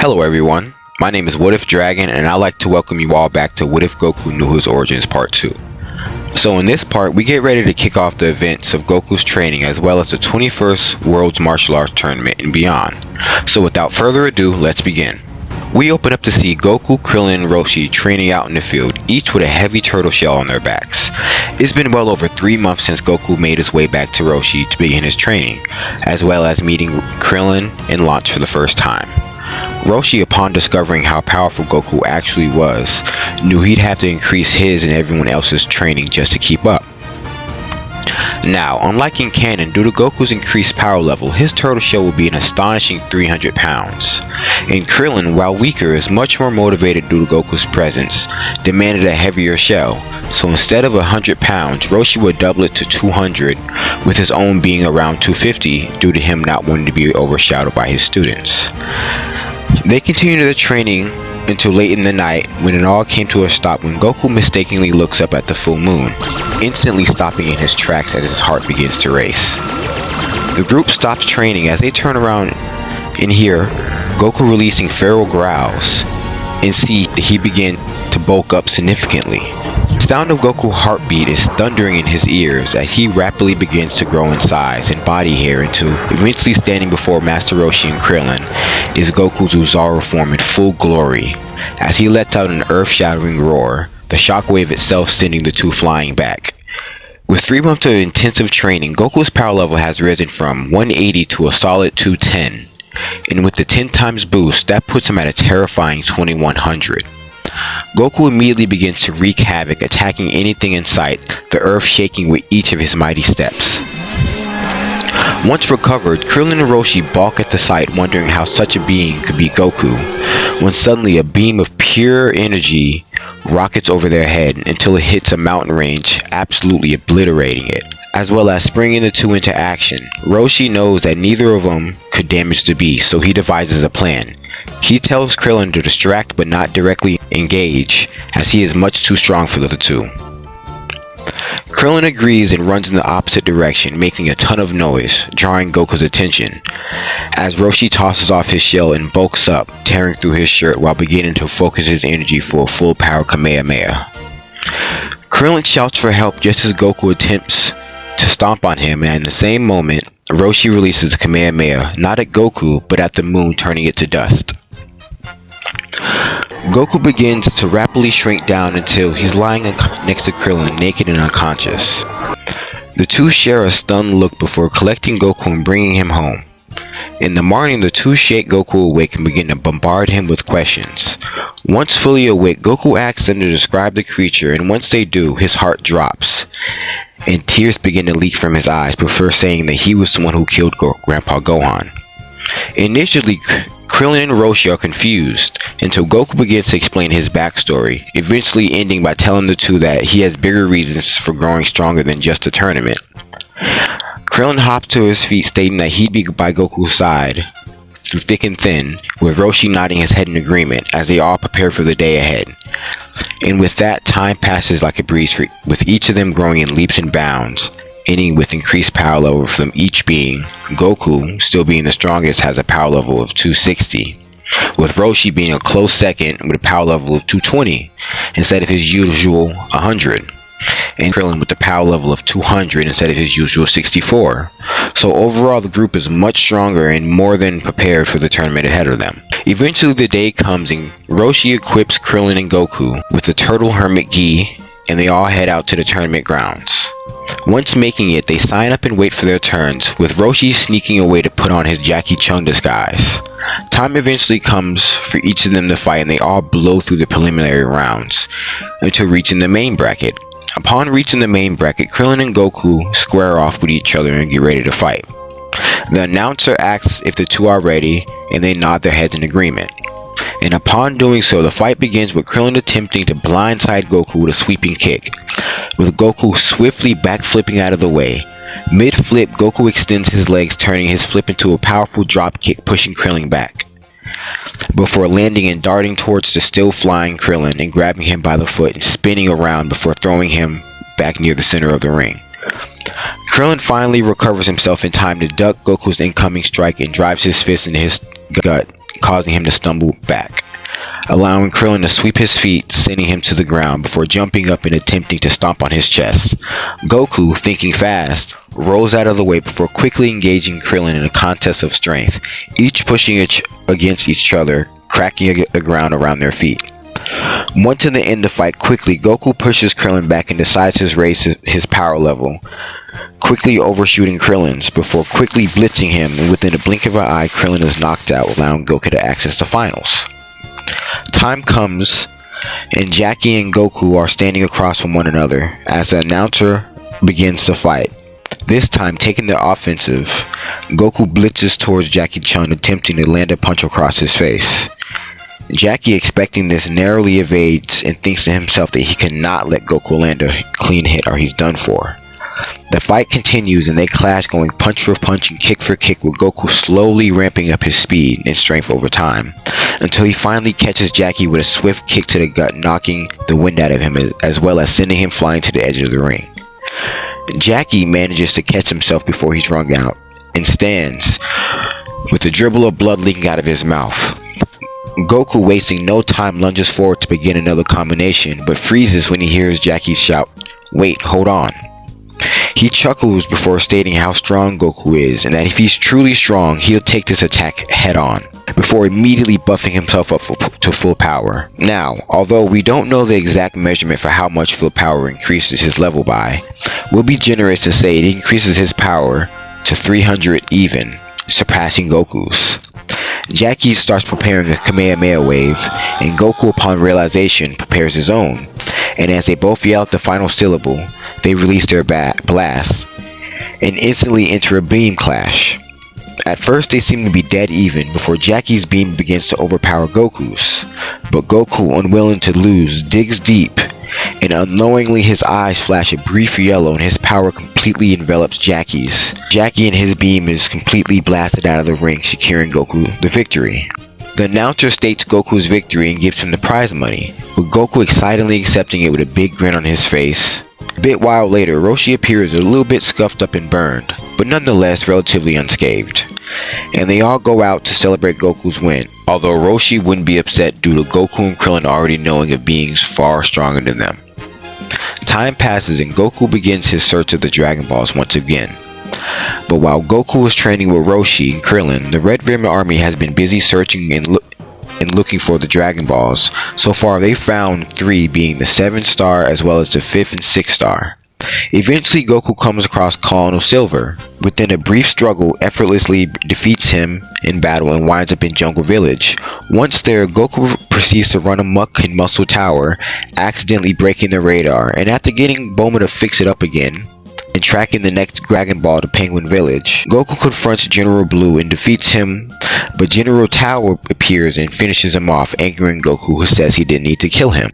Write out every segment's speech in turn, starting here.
Hello everyone, my name is What If Dragon and I'd like to welcome you all back to What If Goku Knew His Origins Part 2. So in this part, we get ready to kick off the events of Goku's training as well as the 21st World's Martial Arts Tournament and beyond. So without further ado, let's begin. We open up to see Goku, Krillin, and Roshi training out in the field, each with a heavy turtle shell on their backs. It's been well over 3 months since Goku made his way back to Roshi to begin his training, as well as meeting Krillin and Launch for the first time. Roshi, upon discovering how powerful Goku actually was, knew he'd have to increase his and everyone else's training just to keep up. Now, unlike in canon, due to Goku's increased power level, his turtle shell will be an astonishing 300 pounds. And Krillin, while weaker, is much more motivated due to Goku's presence, demanded a heavier shell, so instead of 100 pounds, Roshi would double it to 200, with his own being around 250 due to him not wanting to be overshadowed by his students. They continued their training until late in the night when it all came to a stop when Goku mistakenly looks up at the full moon, instantly stopping in his tracks as his heart begins to race. The group stops training as they turn around and hear Goku releasing feral growls and see that he begins to bulk up significantly. The sound of Goku's heartbeat is thundering in his ears as he rapidly begins to grow in size and body hair until eventually standing before Master Roshi and Krillin is Goku's Oozaru form in full glory as he lets out an earth-shattering roar, the shockwave itself sending the two flying back. With 3 months of intensive training, Goku's power level has risen from 180 to a solid 210, and with the 10 times boost, that puts him at a terrifying 2100. Goku immediately begins to wreak havoc, attacking anything in sight, the earth shaking with each of his mighty steps. Once recovered, Krillin and Roshi balk at the sight, wondering how such a being could be Goku, when suddenly a beam of pure energy rockets over their head until it hits a mountain range, absolutely obliterating it. As well as springing the two into action, Roshi knows that neither of them could damage the beast, so he devises a plan. He tells Krillin to distract but not directly engage, as he is much too strong for the two. Krillin agrees and runs in the opposite direction, making a ton of noise, drawing Goku's attention, as Roshi tosses off his shell and bulks up, tearing through his shirt while beginning to focus his energy for a full power Kamehameha. Krillin shouts for help just as Goku attempts to stomp on him, and in the same moment, Roshi releases Kamehameha, not at Goku, but at the moon, turning it to dust. Goku begins to rapidly shrink down until he's lying next to Krillin, naked and unconscious. The two share a stunned look before collecting Goku and bringing him home. In the morning, the two shake Goku awake and begin to bombard him with questions. Once fully awake, Goku asks them to describe the creature, and once they do, his heart drops, and tears begin to leak from his eyes before saying that he was the one who killed Grandpa Gohan. Initially, Krillin and Roshi are confused until Goku begins to explain his backstory, eventually ending by telling the two that he has bigger reasons for growing stronger than just a tournament. Krillin hops to his feet, stating that he'd be by Goku's side through thick and thin, with Roshi nodding his head in agreement as they all prepare for the day ahead. And with that, time passes like a breeze, with each of them growing in leaps and bounds, ending with increased power level for them each being. Goku, still being the strongest, has a power level of 260, with Roshi being a close second with a power level of 220 instead of his usual 100, and Krillin with the power level of 200 instead of his usual 64. So overall, the group is much stronger and more than prepared for the tournament ahead of them. Eventually the day comes and Roshi equips Krillin and Goku with the Turtle Hermit Gi, and they all head out to the tournament grounds. Once making it, they sign up and wait for their turns, with Roshi sneaking away to put on his Jackie Chun disguise. Time eventually comes for each of them to fight, and they all blow through the preliminary rounds until reaching the main bracket. Upon reaching the main bracket, Krillin and Goku square off with each other and get ready to fight. The announcer asks if the two are ready, and they nod their heads in agreement. And upon doing so, the fight begins with Krillin attempting to blindside Goku with a sweeping kick, with Goku swiftly backflipping out of the way. Mid-flip, Goku extends his legs, turning his flip into a powerful drop kick, pushing Krillin back, before landing and darting towards the still flying Krillin and grabbing him by the foot and spinning around before throwing him back near the center of the ring. Krillin finally recovers himself in time to duck Goku's incoming strike and drives his fist into his gut, causing him to stumble back, allowing Krillin to sweep his feet, sending him to the ground before jumping up and attempting to stomp on his chest. Goku, thinking fast, rolls out of the way before quickly engaging Krillin in a contest of strength, each pushing against each other, cracking the ground around their feet. Once in the end the fight quickly, Goku pushes Krillin back and decides to raise his power level, quickly overshooting Krillin's before quickly blitzing him, and within a blink of an eye Krillin is knocked out, allowing Goku to access the finals. Time comes and Jackie and Goku are standing across from one another as the announcer begins the fight. This time, taking the offensive, Goku blitzes towards Jackie Chun, attempting to land a punch across his face. Jackie, expecting this, narrowly evades and thinks to himself that he cannot let Goku land a clean hit or he's done for. The fight continues and they clash, going punch for punch and kick for kick, with Goku slowly ramping up his speed and strength over time, until he finally catches Jackie with a swift kick to the gut, knocking the wind out of him as well as sending him flying to the edge of the ring. Jackie manages to catch himself before he's wrung out and stands with a dribble of blood leaking out of his mouth. Goku, wasting no time, lunges forward to begin another combination, but freezes when he hears Jackie shout, "Wait, hold on." He chuckles before stating how strong Goku is, and that if he's truly strong, he'll take this attack head on, before immediately buffing himself up to full power. Now, although we don't know the exact measurement for how much full power increases his level by, we'll be generous to say it increases his power to 300 even, surpassing Goku's. Jackie starts preparing a Kamehameha wave, and Goku, upon realization, prepares his own, and as they both yell out the final syllable, they release their blasts and instantly enter a beam clash. At first they seem to be dead even before Jackie's beam begins to overpower Goku's, but Goku, unwilling to lose, digs deep, and unknowingly his eyes flash a brief yellow and his power completely envelops Jackie's. Jackie and his beam is completely blasted out of the ring, securing Goku the victory. The announcer states Goku's victory and gives him the prize money, with Goku excitedly accepting it with a big grin on his face. A bit while later, Roshi appears a little bit scuffed up and burned, but nonetheless relatively unscathed, and they all go out to celebrate Goku's win, although Roshi wouldn't be upset due to Goku and Krillin already knowing of beings far stronger than them. Time passes and Goku begins his search of the Dragon Balls once again. But while Goku was training with Roshi and Krillin, the Red Ribbon Army has been busy searching and looking for the Dragon Balls. So far they found 3, being the 7th star as well as the 5th and 6th star. Eventually Goku comes across Colonel Silver. Within a brief struggle, effortlessly defeats him in battle and winds up in Jungle Village. Once there, Goku proceeds to run amok in Muscle Tower, accidentally breaking the radar, and after getting Bulma to fix it up again and tracking the next Dragon Ball to Penguin Village, Goku confronts General Blue and defeats him, but General Tao appears and finishes him off, angering Goku, who says he didn't need to kill him.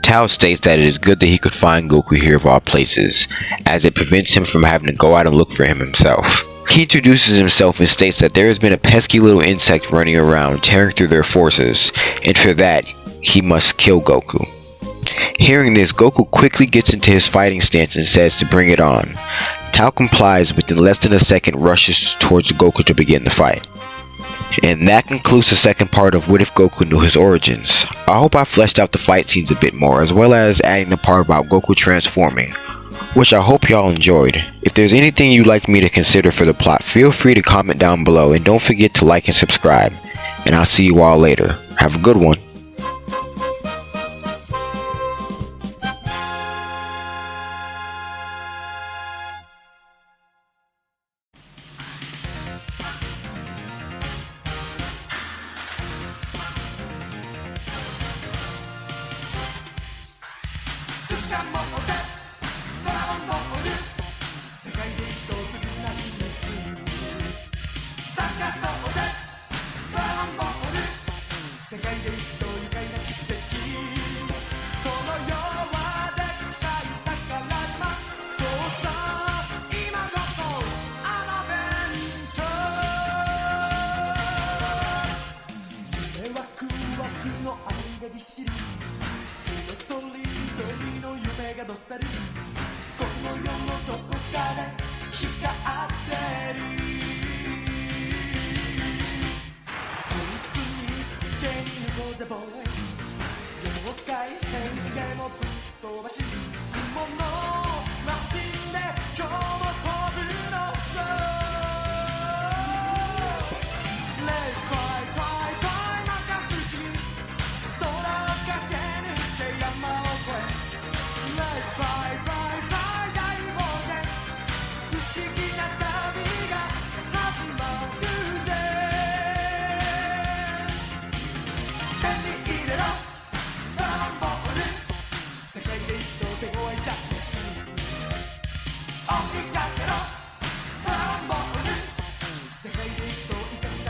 Tao states that it is good that he could find Goku here of all places, as it prevents him from having to go out and look for him himself. He introduces himself and states that there has been a pesky little insect running around tearing through their forces, and for that he must kill Goku. Hearing this, Goku quickly gets into his fighting stance and says to bring it on. Tao complies, but in less than a second rushes towards Goku to begin the fight. And that concludes the second part of What If Goku Knew His Origins. I hope I fleshed out the fight scenes a bit more, as well as adding the part about Goku transforming, which I hope y'all enjoyed. If there's anything you'd like me to consider for the plot, feel free to comment down below, and don't forget to like and subscribe. And I'll see you all later. Have a good one. was a boy.